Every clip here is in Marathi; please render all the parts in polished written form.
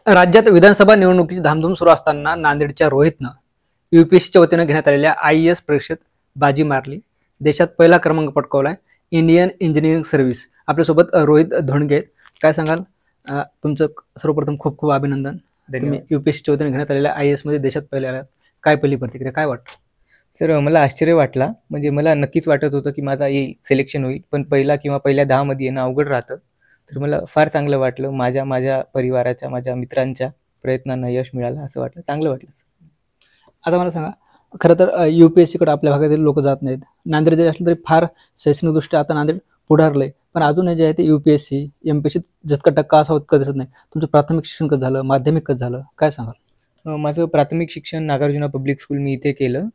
राज्यात विधानसभा निवडणुकीची धामधूम सुरू असताना नांदेडच्या रोहितनं यूपीएससीच्या वतीनं घेण्यात आलेल्या IAS परीक्षेत बाजी मारली. देशात पहिला क्रमांक पटकावलाय. Indian engineering service. आपल्यासोबत रोहित धोंडगे आहेत. काय सांगाल? तुमचं सर्वप्रथम खूप खूप अभिनंदन. तुम्ही धन्यवाद. यूपीएससीच्या वतीनं घेण्यात आलेल्या IAS मध्ये देशात पहिले आलात. काय पहिली प्रतिक्रिया, काय वाटतं? सर, मला आश्चर्य वाटला. म्हणजे मला नक्कीच वाटत होतं की माझा सिलेक्शन होईल, पण पहिला किंवा पहिल्या 10 मध्ये येणं अवघड राहतं. तर मला फार चांगलं वाटलं. माझ्या परिवाराच्या, माझ्या मित्रांच्या प्रयत्नांना यश मिळालं असं वाटलं. चांगलं वाटलं. आता मला सांगा, खरं तर यूपीएससीकडे आपल्या भागातील लोक जात नाहीत. नांदेड जरी असलं तरी फार शैक्षणिकदृष्ट्या आता नांदेड पुढारलंय. पण अजून जे आहे ते UPSC MPSC जितका टक्का असा इतकं दिसत नाही. तुमचं प्राथमिक शिक्षण कसं झालं, माध्यमिक कसं झालं, काय सांगाल? माझं प्राथमिक शिक्षण नागार्जुना पब्लिक स्कूल मी इथे केलं.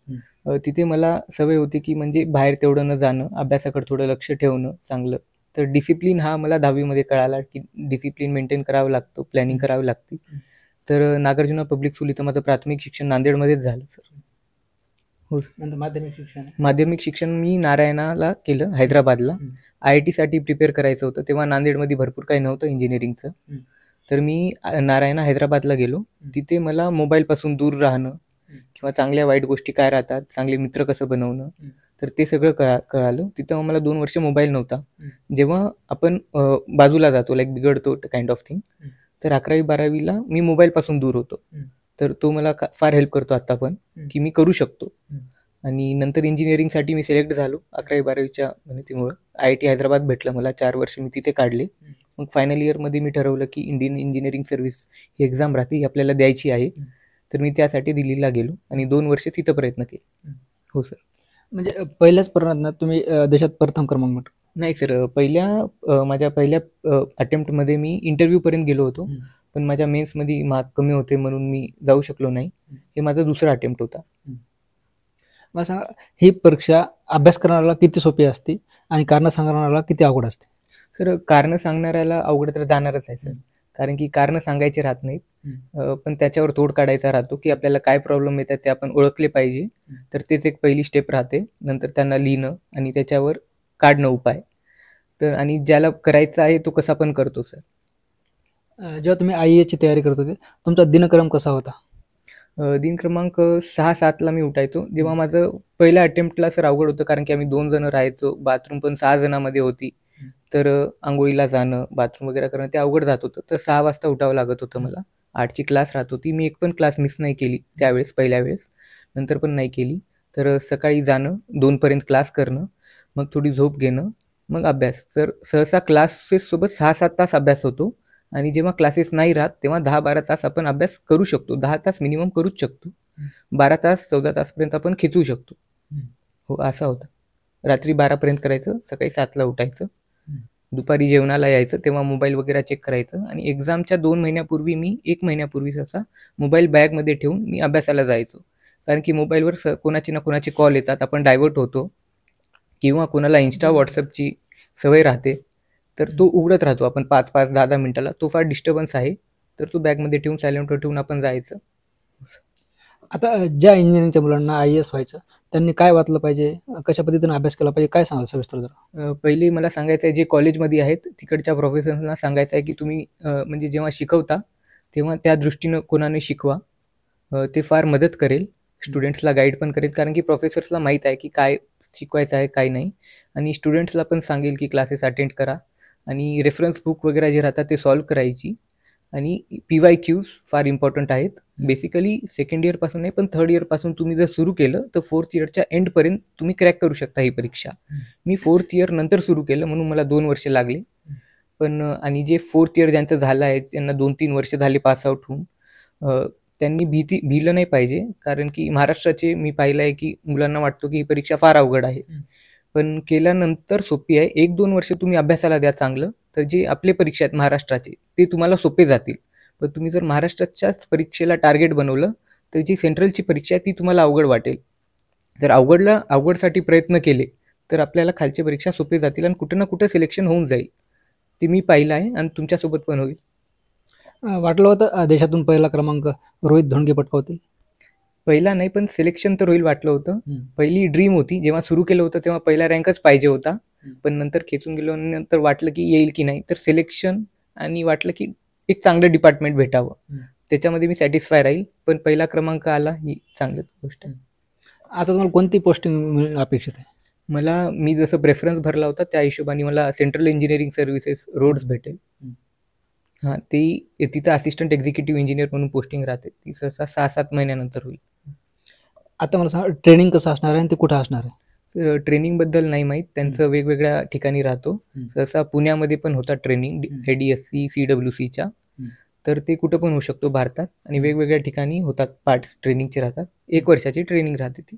तिथे मला सवय होती की म्हणजे बाहेर तेवढं न जाणं, अभ्यासाकडे थोडं लक्ष ठेवणं चांगलं. तर डिसिप्लिन हा मला 10वी मध्ये कळाला की डिसिप्लिन मेंटेन करावं लागतो, प्लॅनिंग करावी लागते. तर नागार्जुना पब्लिक स्कूल इथं माझं प्राथमिक शिक्षण नांदेडमध्येच झालं सर. हो. नंतर माध्यमिक शिक्षण माध्यमिक शिक्षण मी नारायणाला केलं, हैदराबादला. IIT साठी प्रिपेअर करायचं होतं. तेव्हा नांदेडमध्ये भरपूर काही नव्हतं इंजिनिअरिंगचं. तर मी नारायणा हैदराबादला गेलो. तिथे मला मोबाईलपासून दूर राहणं किंवा चांगल्या वाईट गोष्टी काय राहतात, चांगले मित्र कसं बनवणं, तर ते सगळं कळालं. तिथं मला 2 वर्ष मोबाईल नव्हता. जेव्हा आपण बाजूला जातो, लाईक बिघडतो काइंड ऑफ थिंग, तर 11वी-12वीला मी मोबाईलपासून दूर होतो. तर तो मला फार हेल्प करतो आता पण, की मी करू शकतो. आणि नंतर इंजिनिअरिंगसाठी मी सिलेक्ट झालो 11वी-12वीच्या मेहनतीमुळं. IIT हैदराबाद भेटलं मला. 4 वर्ष मी तिथे काढले. मग फायनल इयरमध्ये मी ठरवलं की इंडियन इंजिनिअरिंग सर्व्हिस ही एक्झाम राहते, ही आपल्याला द्यायची आहे. तर मी त्यासाठी दिल्लीला गेलो आणि 2 वर्ष तिथं प्रयत्न केले. हो सर. म्हणजे पहिल्याच प्रयत्नात तुम्ही देशात प्रथम क्रमांक म्हटलं? नाही सर, माझ्या पहिल्या अटेम्प्टमध्ये मी इंटरव्ह्यूपर्यंत गेलो होतो. पण माझ्या मेन्समध्ये मार्क कमी होते म्हणून मी जाऊ शकलो नाही. हे माझा दुसरा अटेम्प्ट होता. मला सांगा, ही परीक्षा अभ्यास करणाऱ्याला किती सोपी असते आणि कारणं सांगणाऱ्याला किती अवघड असते? सर, कारणं सांगणाऱ्याला अवघड तर जाणारच आहे सर. कारण की कारणं सांगायचे राहत नाहीत, पण त्याच्यावर तोड काढायचा राहतो की आपल्याला काय प्रॉब्लेम येतात ते आपण ओळखले पाहिजे. तर तेच एक पहिली स्टेप राहते. नंतर त्यांना लिहिणं आणि त्याच्यावर काढणं उपाय. तर आणि ज्याला करायचं आहे तो कसा पण करतो सर. जेव्हा तुम्ही IASची तयारी करत होते, तुमचा दिनक्रम कसा होता? दिन क्रमांक 6-7ला मी उठायचो. जेव्हा माझं पहिल्या अटेम्प्टला सर अवघड होतं, कारण की आम्ही 2 जण राहायचो. बाथरूम पण 6 जणांमध्ये होती. तर अंघोळीला जाणं, बाथरूम वगैरे करणं ते अवघड जात होतं. तर 6 वाजता उठावं लागत होतं मला. 8ची क्लास राहत होती. मी एक पण क्लास मिस नाही केली त्यावेळेस, पहिल्या वेळेस. नंतर पण नाही केली. तर सकाळी जाणं, 2 पर्यंत क्लास करणं, मग थोडी झोप घेणं, मग अभ्यास. तर सहसा क्लासेससोबत 6-7 तास अभ्यास होतो. आणि जेव्हा क्लासेस नाही राहत तेव्हा 10-12 तास आपण अभ्यास करू शकतो. 10 तास मिनिमम करूच शकतो. 12 तास 14 तासपर्यंत आपण खेचू शकतो. हो, असा होता. रात्री 12पर्यंत करायचं, सकाळी 7ला उठायचं, दुपारी जेवणाला यायचं, तेव्हा मोबाईल वगैरे चेक करायचं. आणि एक्झामच्या 2 महिन्यापूर्वी मी 1 महिन्यापूर्वी असा मोबाईल बॅगमध्ये ठेवून मी अभ्यासाला जायचो. कारण की मोबाईलवर कोणाचे ना कोणाचे कॉल येतात, आपण डायव्हर्ट होतो, किंवा कोणाला Insta WhatsAppची सवय राहते. तर तो उघडत राहतो आपण 5-5, 10-10 मिनिटाला. तो फार डिस्टर्बन्स आहे. तर तो बॅगमध्ये ठेवून, सायलेंटवर ठेवून आपण जायचं. आता ज्या इंजिनिअरिंगच्या मुलांना IAS व्हायचं, त्यांनी काय वाचलं पाहिजे, कशा पद्धतीने अभ्यास केला पाहिजे, काय सांगाल सविस्तर जरा? पहिले मला सांगायचं आहे, जे कॉलेजमध्ये आहेत तिकडच्या प्रोफेसर्सना सांगायचं आहे की तुम्ही म्हणजे जेव्हा शिकवता तेव्हा त्या दृष्टीनं कोणाने शिकवा. ते फार मदत करेल, स्टुडंट्सला गाईड पण करेल. कारण की प्रोफेसर्सला माहीत आहे की काय शिकवायचं आहे, काय नाही. आणि स्टुडंट्सला पण सांगेल की क्लासेस अटेंड करा आणि रेफरन्स बुक वगैरे जे राहतात ते सॉल्व्ह करायची. आणि PYQs फार इम्पॉर्टंट आहेत. बेसिकली सेकंड इयरपासून नाही, पण थर्ड इयरपासून तुम्ही जर सुरू केलं तर 4th इयरच्या एंडपर्यंत तुम्ही क्रॅक करू शकता ही परीक्षा. मी 4th इयर नंतर सुरू केलं म्हणून मला 2 वर्ष लागले. पण आणि जे 4th इयर ज्यांचं झालं आहे, त्यांना 2-3 वर्ष झाले पास आउट होऊन, त्यांनी भिलं नाही पाहिजे. कारण की महाराष्ट्राचे मी पाहिलं आहे की मुलांना वाटतो की ही परीक्षा फार अवघड आहे, पण केल्यानंतर सोपी आहे. 1-2 वर्ष तुम्ही अभ्यासाला द्या चांगलं, तर जे आपले परीक्षा आहेत महाराष्ट्राचे ते तुम्हाला सोपे जातील. पण तुम्ही जर महाराष्ट्राच्याच परीक्षेला टार्गेट बनवलं तर जी सेंट्रलची परीक्षा आहे ती तुम्हाला अवघड वाटेल. जर अवघडसाठी प्रयत्न केले तर आपल्याला खालची परीक्षा सोपे जातील आणि कुठं ना कुठं सिलेक्शन होऊन जाईल. ते मी पाहिलं आहे आणि तुमच्यासोबत पण होईल. वाटलं होतं देशातून पहिला क्रमांक रोहित धोंडगे पटकावतील? पहिला नाही, पण सिलेक्शन तर होईल वाटलं होतं. पहिली ड्रीम होती. जेव्हा सुरू केलं होतं तेव्हा पहिला रँकच पाहिजे होता. पण नंतर खेचून गेलो आणि नंतर वाटलं की येईल की नाही, तर सिलेक्शन आणि वाटलं की एक चांगलं डिपार्टमेंट भेटावं. हम्म. त्याच्यामध्ये मी सॅटिस्फाय राहील, पण पहिला क्रमांक आला ही चांगलीच गोष्ट आहे. आता तुम्हाला कोणती पोस्टिंग अपेक्षित आहे? मी जसं प्रेफरन्स भरला होता त्या हिशोबाने मला सेंट्रल इंजिनिअरिंग सर्व्हिसेस रोड्स भेटेल. हां, तिथं असिस्टंट एक्झिक्युटिव्ह इंजिनियर म्हणून पोस्टिंग राहते. ती सहसा 6-7 महिन्यानंतर होईल. आता मला सांगा, ट्रेनिंग कसं असणार आहे आणि ते कुठं असणार आहे? तर ट्रेनिंगबद्दल नाही माहीत, त्यांचं वेगवेगळ्या ठिकाणी राहतो. सहसा पुण्यामध्ये पण होतात ट्रेनिंग ADSC CWCच्या. तर ते कुठं पण होऊ शकतो भारतात, आणि वेगवेगळ्या ठिकाणी होतात, पार्ट्स ट्रेनिंगचे राहतात. 1 वर्षाची ट्रेनिंग राहते ती.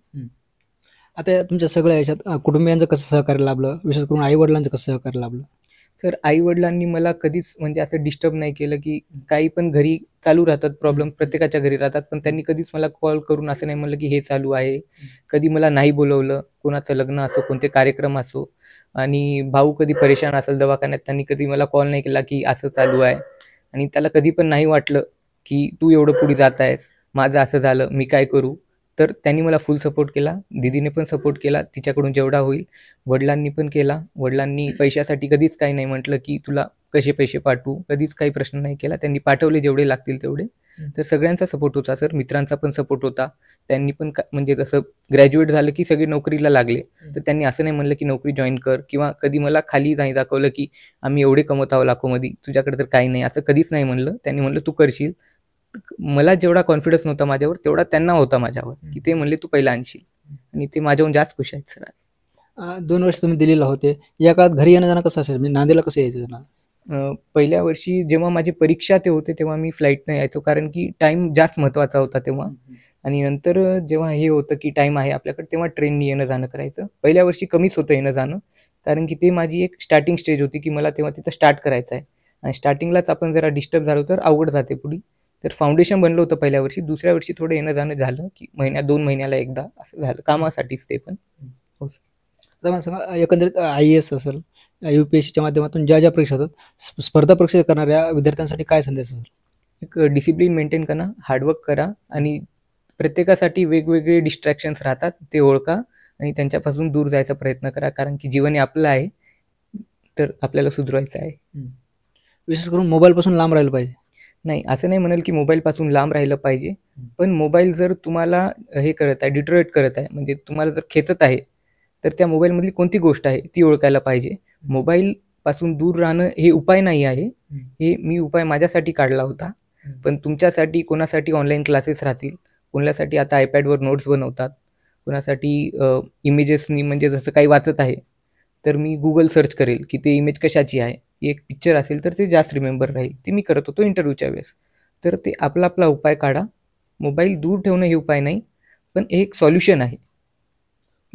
आता तुमच्या सगळ्या याच्यात कुटुंबियांचं कसं सहकार्य लाभलं, विशेष करून आई वडिलांचं कसं सहकार्य लाभलं? तर आई वडिलांनी मला कधीच म्हणजे असं डिस्टर्ब नाही केलं, की काही पण घरी चालू राहतात प्रॉब्लेम, प्रत्येकाच्या घरी राहतात, पण त्यांनी कधीच मला कॉल करून असं नाही म्हणलं की हे चालू आहे. कधी मला नाही बोलवलं, कोणाचं लग्न असो, कोणते कार्यक्रम असो. आणि भाऊ कधी परेशान असेल दवाखान्यात, त्यांनी कधी मला कॉल नाही केला की असं चालू आहे. आणि त्याला कधी पण नाही वाटलं की तू एवढं पुढे जात आहेस, माझं असं झालं, मी काय करू. तर त्यांनी मला फुल सपोर्ट केला. दीदीने पण सपोर्ट केला तिच्याकडून जेवढा होईल. वडिलांनी पण केला. वडिलांनी पैशासाठी कधीच काही नाही म्हटलं की तुला कसे पैसे पाठवू, कधीच काही प्रश्न नाही केला. त्यांनी पाठवले जेवढे लागतील तेवढे. तर सगळ्यांचा सपोर्ट होता सर. मित्रांचा पण सपोर्ट होता. त्यांनी पण म्हणजे जसं ग्रॅज्युएट झालं की सगळे नोकरीला लागले, तर त्यांनी असं नाही म्हणलं की नोकरी जॉईन कर, किंवा कधी मला खाली नाही दाखवलं की आम्ही एवढे कमवत आहोत लाखोमध्ये, तुझ्याकडे तर काही नाही, असं कधीच नाही म्हणलं. त्यांनी म्हणलं तू करशील. मला जेवढा कॉन्फिडन्स नव्हता माझ्यावर, तेवढा त्यांना होता माझ्यावर, की ते म्हणले तू पहिला आणशील. आणि ते माझ्याहून जास्त खुश आहेत सर आज. 2 वर्ष तुम्ही दिल्लीला होते. या काळात घरी येणं जाणं कसं असेल, म्हणजे नांदेडला कसं यायचं? पहिल्या वर्षी जेव्हा माझी परीक्षा ते होते, तेव्हा मी फ्लाईटने यायचो, कारण की टाईम जास्त महत्त्वाचा होता तेव्हा. आणि नंतर जेव्हा हे होतं की टाईम आहे आपल्याकडे, तेव्हा ट्रेनने येणं जाणं करायचं. पहिल्या वर्षी कमीच होतं येणं जाणं, कारण की ते माझी एक स्टार्टिंग स्टेज होती की मला तेव्हा तिथं स्टार्ट करायचं आहे. आणि स्टार्टिंगलाच आपण जरा डिस्टर्ब झालो तर अवघड जाते पुढे. तर फाउंडेशन बनलं होतं पहिल्या वर्षी. दुसऱ्या वर्षी थोडं येणं जाणं झालं, की 2 महिन्याला एकदा असं झालं, कामासाठीच ते पण. आता मला सांगा, एकंदरीत IAS असेल, UPSCच्या माध्यमातून ज्या परीक्षा होतात, स्पर्धा परीक्षा करणाऱ्या विद्यार्थ्यांसाठी काय संदेश असेल? एक डिसिप्लिन मेंटेन करा, हार्डवर्क करा, आणि प्रत्येकासाठी वेगवेगळे डिस्ट्रॅक्शन्स राहतात, ते ओळखा आणि त्यांच्यापासून दूर जायचा प्रयत्न करा, कारण की जीवन हे आपलं आहे, तर आपल्याला सुधरवायचं आहे. विशेष करून मोबाईलपासून लांब राहिलं पाहिजे. नाही, असं नाही म्हणेल की मोबाईलपासून लांब राहिलं पाहिजे, पण मोबाईल जर तुम्हाला हे करत आहे, डिट्रॅक्ट करत आहे, म्हणजे तुम्हाला जर खेचत आहे, तर त्या मोबाईलमधली कोणती गोष्ट आहे ती ओळखायला पाहिजे. मोबाईलपासून दूर राहणं हे उपाय नाही आहे. हे मी उपाय माझ्यासाठी काढला होता, पण तुमच्यासाठी कोणासाठी ऑनलाईन क्लासेस राहतील, कोणासाठी आता iPadवर नोट्स बनवतात, कोणासाठी इमेजेसनी, म्हणजे जसं काही वाचत आहे तर मी गुगल सर्च करेल की ते इमेज कशाची आहे. एक पिक्चर असेल तर ते जास्त रिमेंबर राहील. ते मी करत होतो इंटरव्ह्यूच्या वेळेस. तर ते आपला आपला उपाय काढा. मोबाईल दूर ठेवणं हे उपाय नाही, पण हे एक सॉल्युशन आहे.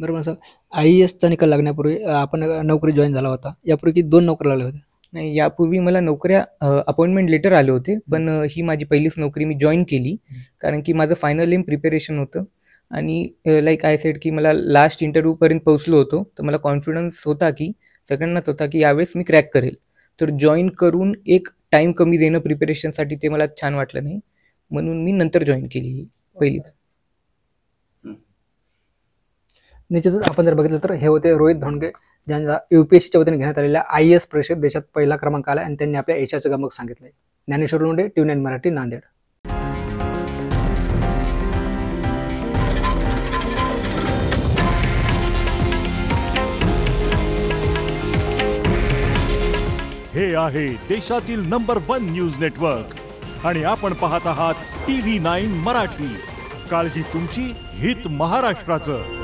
बरोबर सर. IASचा निकाल लागण्यापूर्वी आपण नोकरी जॉईन झाला होता. यापूर्वी 2 नोकरी लागल्या होत्या? नाही, यापूर्वी मला नोकऱ्या अपॉइंटमेंट लेटर आले होते, पण ही माझी पहिलीच नोकरी मी जॉईन केली, कारण की माझं फायनल एम प्रिपेरेशन होतं. आणि लाईक आय सेड की मला लास्ट इंटरव्ह्यूपर्यंत पोहोचलो होतो, तर मला कॉन्फिडन्स होता की सगळ्यांनाच होता की यावेळेस मी क्रॅक करेल. तर जॉईन करून एक टाईम कमी देणं प्रिपेरेशनसाठी, ते मला छान वाटलं नाही, म्हणून मी नंतर जॉईन केली पहिलीच. निश्चितच आपण जर बघितलं तर हे होते रोहित धोंडगे, ज्यांचा UPSCच्या वतीने घेण्यात आलेल्या IAS परीक्षेत देशात पहिला क्रमांक आला आणि त्यांनी आपल्या यशाचं गमक सांगितलंय. ज्ञानेश्वर लोंढे, TV9 मराठी, नांदेड. हे आहे देशातील नंबर 1 न्यूज नेटवर्क आणि आपण पाहत आहात TV9 मराठी. काळजी तुमची, हित महाराष्ट्राचं.